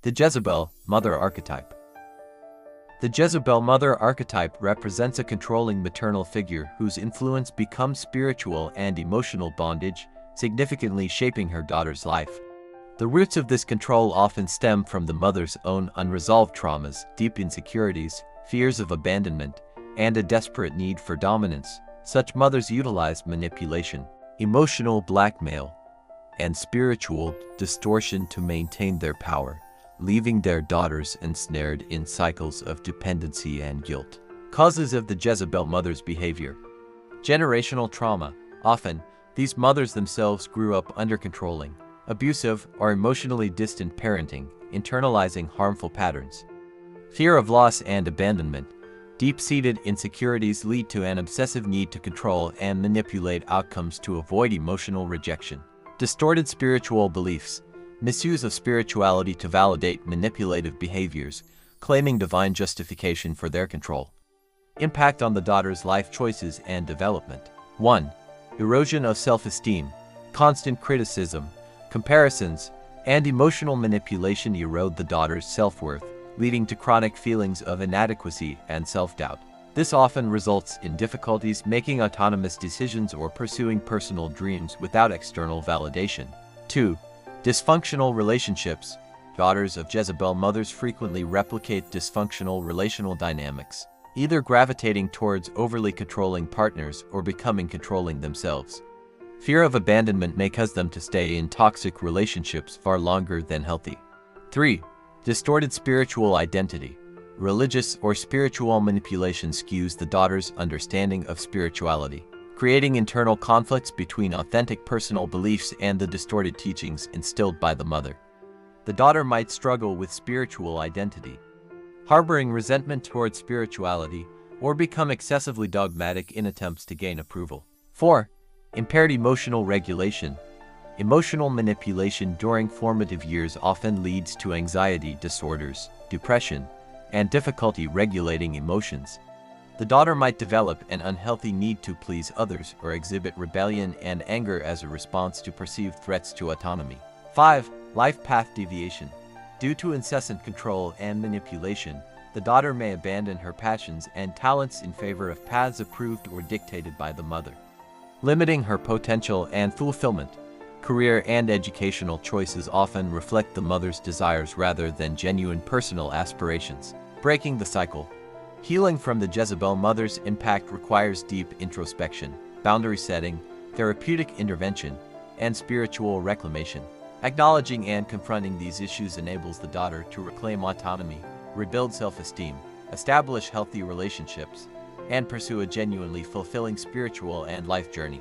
The Jezebel-Mother archetype. The Jezebel-Mother archetype represents a controlling maternal figure whose influence becomes spiritual and emotional bondage, significantly shaping her daughter's life. The roots of this control often stem from the mother's own unresolved traumas, deep insecurities, fears of abandonment, and a desperate need for dominance. Such mothers utilize manipulation, emotional blackmail, and spiritual distortion to maintain their power, leaving their daughters ensnared in cycles of dependency and guilt. Causes of the Jezebel-Mother's behavior. Generational trauma. Often, these mothers themselves grew up under controlling, abusive, or emotionally distant parenting, internalizing harmful patterns. Fear of loss and abandonment. Deep-seated insecurities lead to an obsessive need to control and manipulate outcomes to avoid emotional rejection. Distorted spiritual beliefs. Misuse of spirituality to validate manipulative behaviors, claiming divine justification for their control. Impact on the daughter's life choices and development. 1. Erosion of self-esteem. Constant criticism, comparisons, and emotional manipulation erode the daughter's self-worth, leading to chronic feelings of inadequacy and self-doubt. This often results in difficulties making autonomous decisions or pursuing personal dreams without external validation. 2. Dysfunctional relationships. Daughters of Jezebel-mothers frequently replicate dysfunctional relational dynamics, either gravitating towards overly controlling partners or becoming controlling themselves. Fear of abandonment may cause them to stay in toxic relationships far longer than healthy. 3. Distorted spiritual identity. Religious or spiritual manipulation skews the daughter's understanding of spirituality, creating internal conflicts between authentic personal beliefs and the distorted teachings instilled by the mother. The daughter might struggle with spiritual identity, harboring resentment toward spirituality, or become excessively dogmatic in attempts to gain approval. 4. Impaired emotional regulation. Emotional manipulation during formative years often leads to anxiety disorders, depression, and difficulty regulating emotions. The daughter might develop an unhealthy need to please others or exhibit rebellion and anger as a response to perceived threats to autonomy. 5. Life path deviation. Due to incessant control and manipulation, the daughter may abandon her passions and talents in favor of paths approved or dictated by the mother, limiting her potential and fulfillment. Career and educational choices often reflect the mother's desires rather than genuine personal aspirations. Breaking the cycle. Healing from the Jezebel-mother's impact requires deep introspection, boundary setting, therapeutic intervention, and spiritual reclamation. Acknowledging and confronting these issues enables the daughter to reclaim autonomy, rebuild self-esteem, establish healthy relationships, and pursue a genuinely fulfilling spiritual and life journey.